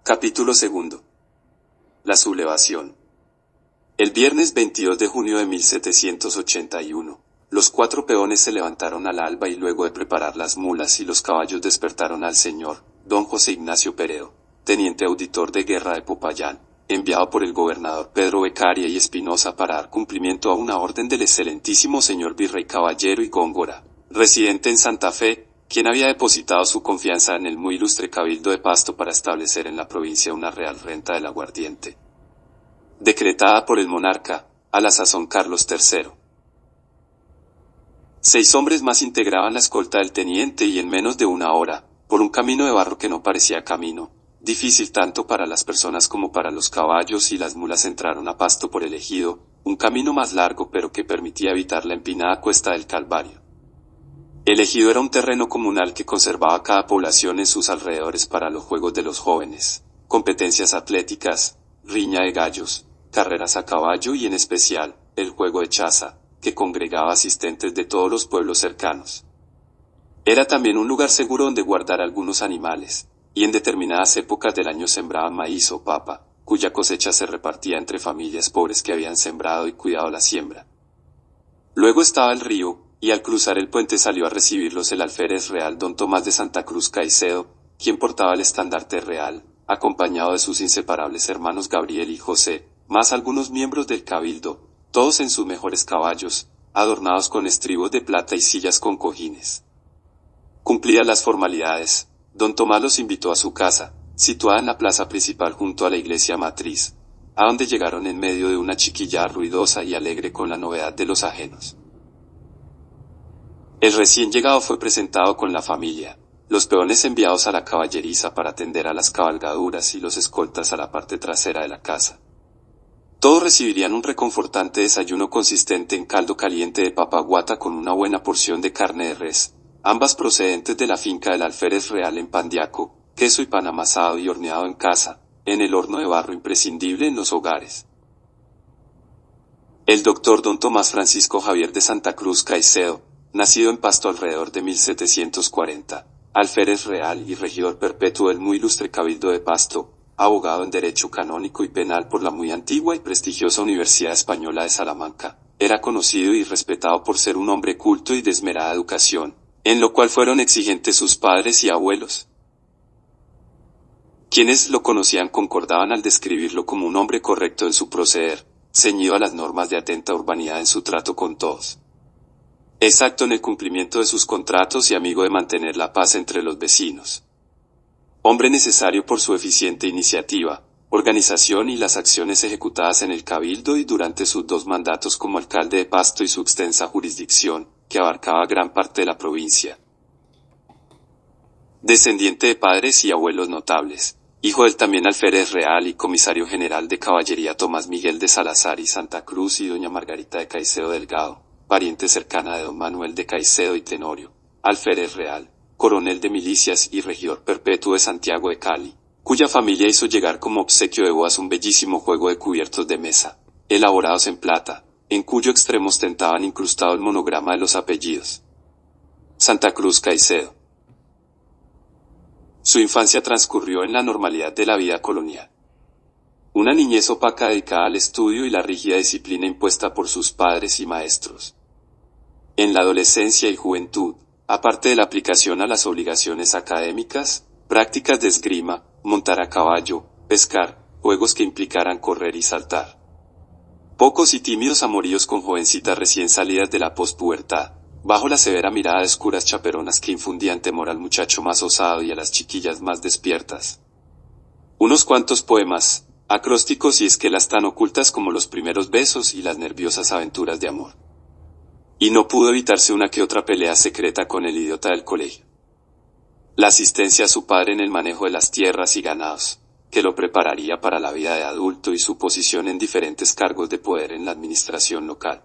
Capítulo segundo. La sublevación. El viernes 22 de junio de 1781, los 4 peones se levantaron al alba y luego de preparar las mulas y los caballos despertaron al señor, don José Ignacio Peredo, teniente auditor de guerra de Popayán, enviado por el gobernador Pedro Beccaria y Espinosa para dar cumplimiento a una orden del excelentísimo señor Virrey Caballero y Góngora, residente en Santa Fe, quien había depositado su confianza en el muy ilustre Cabildo de Pasto para establecer en la provincia una real renta del aguardiente, decretada por el monarca, a la sazón Carlos III. 6 hombres más integraban la escolta del teniente y en menos de una hora, por un camino de barro que no parecía camino, difícil tanto para las personas como para los caballos y las mulas, entraron a Pasto por el ejido, un camino más largo pero que permitía evitar la empinada cuesta del Calvario. El ejido era un terreno comunal que conservaba cada población en sus alrededores para los juegos de los jóvenes, competencias atléticas, riña de gallos, carreras a caballo y en especial, el juego de chaza, que congregaba asistentes de todos los pueblos cercanos. Era también un lugar seguro donde guardar algunos animales, y en determinadas épocas del año sembraban maíz o papa, cuya cosecha se repartía entre familias pobres que habían sembrado y cuidado la siembra. Luego estaba el río, y al cruzar el puente salió a recibirlos el alférez real don Tomás de Santa Cruz Caicedo, quien portaba el estandarte real, acompañado de sus inseparables hermanos Gabriel y José, más algunos miembros del cabildo, todos en sus mejores caballos, adornados con estribos de plata y sillas con cojines. Cumplidas las formalidades, don Tomás los invitó a su casa, situada en la plaza principal junto a la iglesia matriz, a donde llegaron en medio de una chiquilla ruidosa y alegre con la novedad de los ajenos. El recién llegado fue presentado con la familia, los peones enviados a la caballeriza para atender a las cabalgaduras y los escoltas a la parte trasera de la casa. Todos recibirían un reconfortante desayuno consistente en caldo caliente de papa guata con una buena porción de carne de res, ambas procedentes de la finca del alférez real en Pandiaco, queso y pan amasado y horneado en casa, en el horno de barro imprescindible en los hogares. El doctor don Tomás Francisco Javier de Santa Cruz Caicedo, nacido en Pasto alrededor de 1740, alférez real y regidor perpetuo del muy ilustre Cabildo de Pasto, abogado en Derecho Canónico y Penal por la muy antigua y prestigiosa Universidad Española de Salamanca, era conocido y respetado por ser un hombre culto y de esmerada educación, en lo cual fueron exigentes sus padres y abuelos. Quienes lo conocían concordaban al describirlo como un hombre correcto en su proceder, ceñido a las normas de atenta urbanidad en su trato con todos, exacto en el cumplimiento de sus contratos y amigo de mantener la paz entre los vecinos. Hombre necesario por su eficiente iniciativa, organización y las acciones ejecutadas en el Cabildo y durante sus 2 mandatos como alcalde de Pasto y su extensa jurisdicción, que abarcaba gran parte de la provincia. Descendiente de padres y abuelos notables, hijo del también alférez real y comisario general de caballería Tomás Miguel de Salazar y Santa Cruz y doña Margarita de Caicedo Delgado, pariente cercana de don Manuel de Caicedo y Tenorio, alférez real, coronel de milicias y regidor perpetuo de Santiago de Cali, cuya familia hizo llegar como obsequio de bodas un bellísimo juego de cubiertos de mesa, elaborados en plata, en cuyo extremo ostentaban incrustado el monograma de los apellidos. Santa Cruz Caicedo. Su infancia transcurrió en la normalidad de la vida colonial. Una niñez opaca dedicada al estudio y la rígida disciplina impuesta por sus padres y maestros. En la adolescencia y juventud, aparte de la aplicación a las obligaciones académicas, prácticas de esgrima, montar a caballo, pescar, juegos que implicaran correr y saltar. Pocos y tímidos amoríos con jovencitas recién salidas de la pospubertad, bajo la severa mirada de oscuras chaperonas que infundían temor al muchacho más osado y a las chiquillas más despiertas. Unos cuantos poemas, acrósticos y esquelas tan ocultas como los primeros besos y las nerviosas aventuras de amor. Y no pudo evitarse una que otra pelea secreta con el idiota del colegio. La asistencia a su padre en el manejo de las tierras y ganados, que lo prepararía para la vida de adulto y su posición en diferentes cargos de poder en la administración local.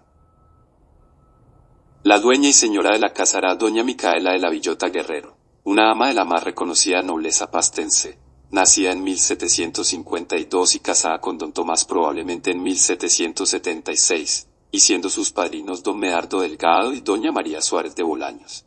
La dueña y señora de la casa era doña Micaela de la Villota Guerrero, una ama de la más reconocida nobleza pastense, nacida en 1752 y casada con don Tomás probablemente en 1776, y siendo sus padrinos don Medardo Delgado y doña María Suárez de Bolaños.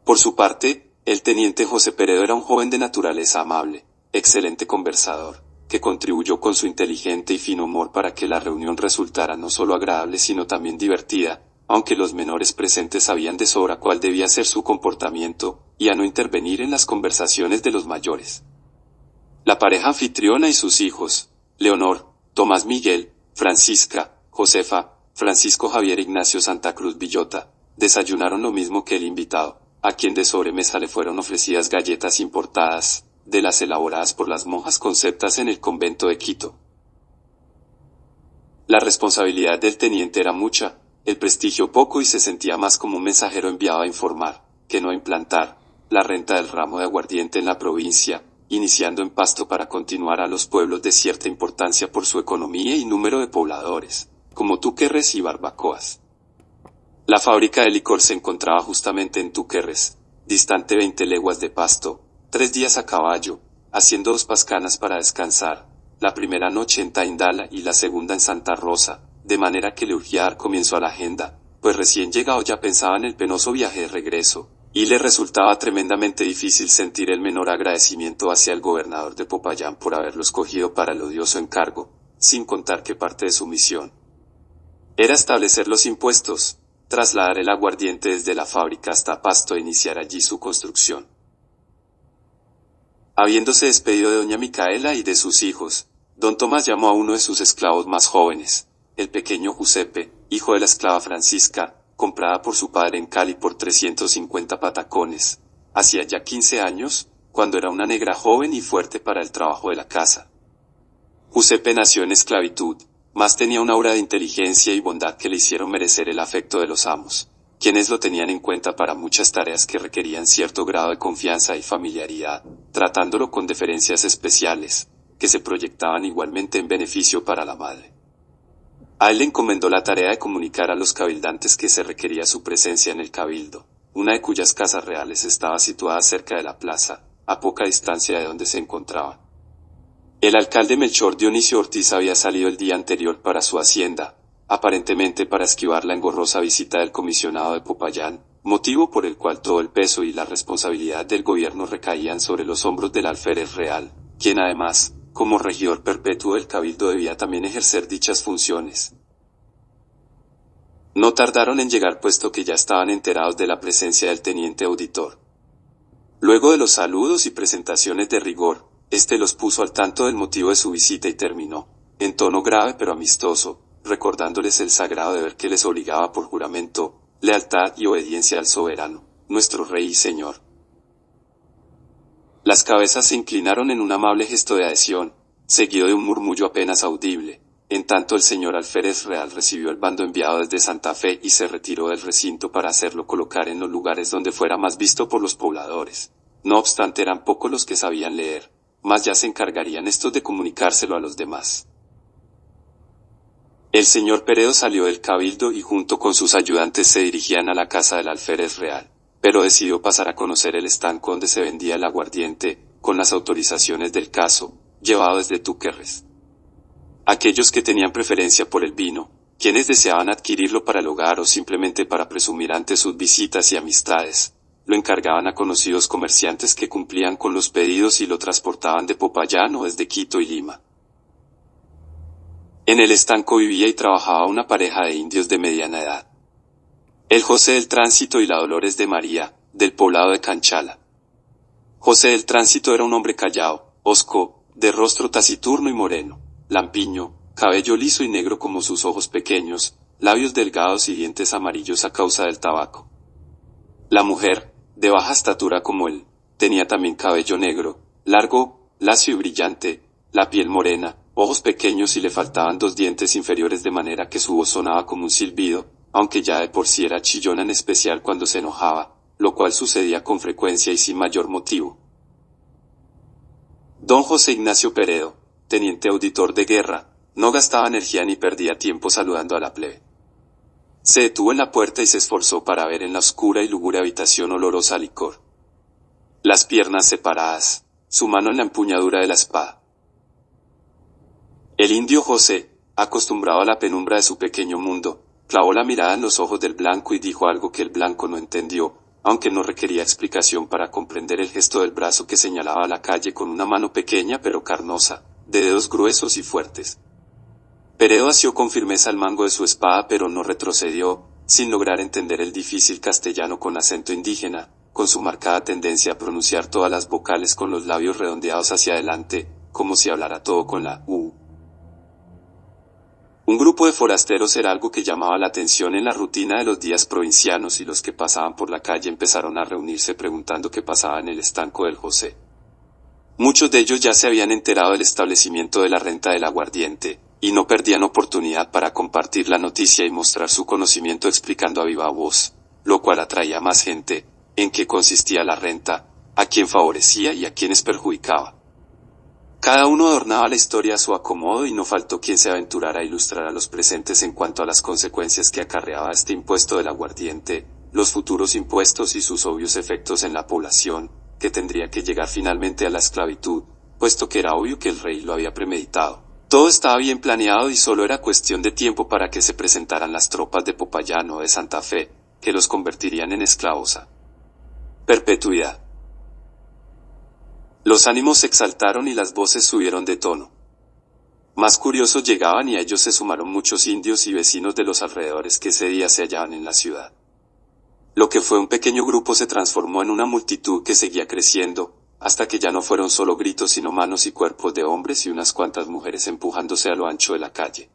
Por su parte, el teniente José Peredo era un joven de naturaleza amable, excelente conversador, que contribuyó con su inteligente y fino humor para que la reunión resultara no solo agradable sino también divertida, aunque los menores presentes sabían de sobra cuál debía ser su comportamiento, y a no intervenir en las conversaciones de los mayores. La pareja anfitriona y sus hijos, Leonor, Tomás Miguel, Francisca, Josefa, Francisco Javier Ignacio Santa Cruz Villota, desayunaron lo mismo que el invitado, a quien de sobremesa le fueron ofrecidas galletas importadas, de las elaboradas por las monjas conceptas en el convento de Quito. La responsabilidad del teniente era mucha, el prestigio poco y se sentía más como un mensajero enviado a informar, que no a implantar, la renta del ramo de aguardiente en la provincia, iniciando en Pasto para continuar a los pueblos de cierta importancia por su economía y número de pobladores, como Túquerres y Barbacoas. La fábrica de licor se encontraba justamente en Túquerres, distante 20 leguas de Pasto, 3 días a caballo, haciendo 2 pascanas para descansar, la primera noche en Taindala y la segunda en Santa Rosa, de manera que le urgía dar comienzo a la agenda, pues recién llegado ya pensaba en el penoso viaje de regreso, y le resultaba tremendamente difícil sentir el menor agradecimiento hacia el gobernador de Popayán por haberlo escogido para el odioso encargo, sin contar que parte de su misión era establecer los impuestos, trasladar el aguardiente desde la fábrica hasta Pasto e iniciar allí su construcción. Habiéndose despedido de doña Micaela y de sus hijos, don Tomás llamó a uno de sus esclavos más jóvenes, el pequeño Giuseppe, hijo de la esclava Francisca, comprada por su padre en Cali por 350 patacones, hacía ya 15 años, cuando era una negra joven y fuerte para el trabajo de la casa. Giuseppe nació en esclavitud, mas tenía una aura de inteligencia y bondad que le hicieron merecer el afecto de los amos, quienes lo tenían en cuenta para muchas tareas que requerían cierto grado de confianza y familiaridad, tratándolo con deferencias especiales, que se proyectaban igualmente en beneficio para la madre. A él le encomendó la tarea de comunicar a los cabildantes que se requería su presencia en el cabildo, una de cuyas casas reales estaba situada cerca de la plaza, a poca distancia de donde se encontraban. El alcalde Melchor Dionisio Ortiz había salido el día anterior para su hacienda, aparentemente para esquivar la engorrosa visita del comisionado de Popayán, motivo por el cual todo el peso y la responsabilidad del gobierno recaían sobre los hombros del alférez real, quien además, como regidor perpetuo del cabildo debía también ejercer dichas funciones. No tardaron en llegar puesto que ya estaban enterados de la presencia del teniente auditor. Luego de los saludos y presentaciones de rigor, este los puso al tanto del motivo de su visita y terminó, en tono grave pero amistoso, recordándoles el sagrado deber que les obligaba por juramento, lealtad y obediencia al soberano, nuestro rey y señor. Las cabezas se inclinaron en un amable gesto de adhesión, seguido de un murmullo apenas audible. En tanto el señor alférez real recibió el bando enviado desde Santa Fe y se retiró del recinto para hacerlo colocar en los lugares donde fuera más visto por los pobladores. No obstante eran pocos los que sabían leer, mas ya se encargarían estos de comunicárselo a los demás. El señor Peredo salió del cabildo y junto con sus ayudantes se dirigían a la casa del alférez real, pero decidió pasar a conocer el estanco donde se vendía el aguardiente, con las autorizaciones del caso, llevado desde Túquerres. Aquellos que tenían preferencia por el vino, quienes deseaban adquirirlo para el hogar o simplemente para presumir ante sus visitas y amistades, lo encargaban a conocidos comerciantes que cumplían con los pedidos y lo transportaban de Popayán o desde Quito y Lima. En el estanco vivía y trabajaba una pareja de indios de mediana edad. El José del Tránsito y la Dolores de María, del poblado de Canchala. José del Tránsito era un hombre callado, hosco, de rostro taciturno y moreno, lampiño, cabello liso y negro como sus ojos pequeños, labios delgados y dientes amarillos a causa del tabaco. La mujer, de baja estatura como él, tenía también cabello negro, largo, lacio y brillante, la piel morena, ojos pequeños y le faltaban 2 dientes inferiores de manera que su voz sonaba como un silbido, aunque ya de por sí era chillona en especial cuando se enojaba, lo cual sucedía con frecuencia y sin mayor motivo. Don José Ignacio Peredo, teniente auditor de guerra, no gastaba energía ni perdía tiempo saludando a la plebe. Se detuvo en la puerta y se esforzó para ver en la oscura y lúgubre habitación olorosa a licor. Las piernas separadas, su mano en la empuñadura de la espada. El indio José, acostumbrado a la penumbra de su pequeño mundo, clavó la mirada en los ojos del blanco y dijo algo que el blanco no entendió, aunque no requería explicación para comprender el gesto del brazo que señalaba la calle con una mano pequeña pero carnosa, de dedos gruesos y fuertes. Peredo asió con firmeza el mango de su espada pero no retrocedió, sin lograr entender el difícil castellano con acento indígena, con su marcada tendencia a pronunciar todas las vocales con los labios redondeados hacia adelante, como si hablara todo con la U. Un grupo de forasteros era algo que llamaba la atención en la rutina de los días provincianos y los que pasaban por la calle empezaron a reunirse preguntando qué pasaba en el estanco del José. Muchos de ellos ya se habían enterado del establecimiento de la renta del aguardiente, y no perdían oportunidad para compartir la noticia y mostrar su conocimiento explicando a viva voz, lo cual atraía a más gente, en qué consistía la renta, a quién favorecía y a quienes perjudicaba. Cada uno adornaba la historia a su acomodo y no faltó quien se aventurara a ilustrar a los presentes en cuanto a las consecuencias que acarreaba este impuesto del aguardiente, los futuros impuestos y sus obvios efectos en la población, que tendría que llegar finalmente a la esclavitud, puesto que era obvio que el rey lo había premeditado. Todo estaba bien planeado y solo era cuestión de tiempo para que se presentaran las tropas de Popayán o de Santa Fe, que los convertirían en esclavos a perpetuidad. Los ánimos se exaltaron y las voces subieron de tono. Más curiosos llegaban y a ellos se sumaron muchos indios y vecinos de los alrededores que ese día se hallaban en la ciudad. Lo que fue un pequeño grupo se transformó en una multitud que seguía creciendo, hasta que ya no fueron solo gritos sino manos y cuerpos de hombres y unas cuantas mujeres empujándose a lo ancho de la calle.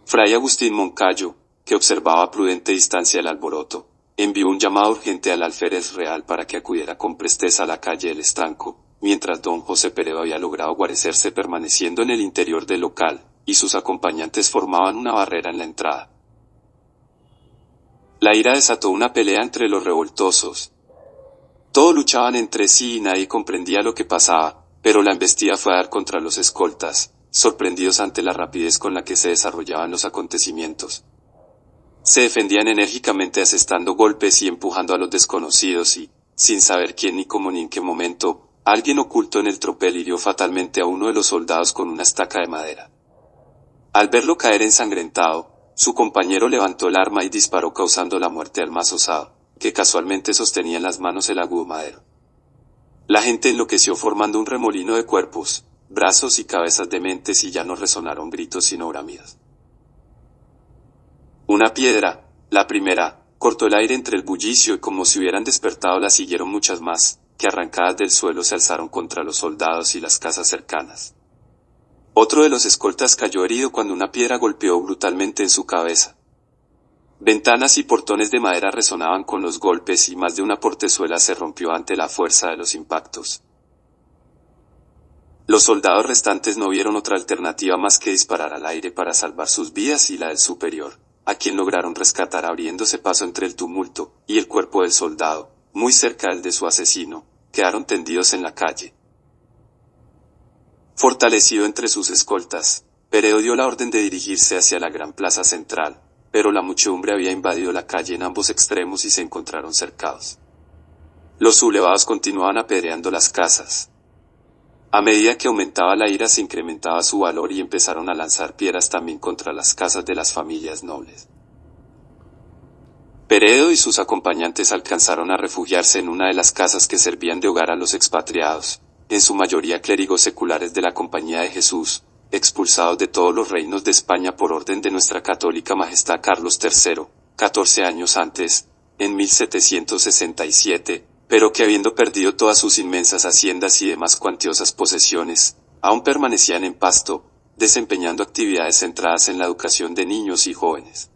Fray Agustín Moncayo, que observaba a prudente distancia el alboroto, envió un llamado urgente al alférez real para que acudiera con presteza a la calle del estanco, mientras don José Peredo había logrado guarecerse permaneciendo en el interior del local, y sus acompañantes formaban una barrera en la entrada. La ira desató una pelea entre los revoltosos. Todos luchaban entre sí y nadie comprendía lo que pasaba, pero la embestida fue a dar contra los escoltas, sorprendidos ante la rapidez con la que se desarrollaban los acontecimientos. Se defendían enérgicamente asestando golpes y empujando a los desconocidos y, sin saber quién ni cómo ni en qué momento, alguien oculto en el tropel hirió fatalmente a uno de los soldados con una estaca de madera. Al verlo caer ensangrentado, su compañero levantó el arma y disparó causando la muerte al más osado, que casualmente sostenía en las manos el agudo madero. La gente enloqueció formando un remolino de cuerpos, brazos y cabezas dementes y ya no resonaron gritos sino bramidos. Una piedra, la primera, cortó el aire entre el bullicio y como si hubieran despertado la siguieron muchas más, que arrancadas del suelo se alzaron contra los soldados y las casas cercanas. Otro de los escoltas cayó herido cuando una piedra golpeó brutalmente en su cabeza. Ventanas y portones de madera resonaban con los golpes y más de una portezuela se rompió ante la fuerza de los impactos. Los soldados restantes no vieron otra alternativa más que disparar al aire para salvar sus vidas y la del superior, a quien lograron rescatar abriéndose paso entre el tumulto, y el cuerpo del soldado, muy cerca del de su asesino, quedaron tendidos en la calle. Fortalecido entre sus escoltas, Peredo dio la orden de dirigirse hacia la gran plaza central, pero la muchedumbre había invadido la calle en ambos extremos y se encontraron cercados. Los sublevados continuaban apedreando las casas. A medida que aumentaba la ira se incrementaba su valor y empezaron a lanzar piedras también contra las casas de las familias nobles. Peredo y sus acompañantes alcanzaron a refugiarse en una de las casas que servían de hogar a los expatriados, en su mayoría clérigos seculares de la Compañía de Jesús, expulsados de todos los reinos de España por orden de nuestra católica majestad Carlos III, 14 años antes, en 1767, pero que habiendo perdido todas sus inmensas haciendas y demás cuantiosas posesiones, aún permanecían en Pasto, desempeñando actividades centradas en la educación de niños y jóvenes.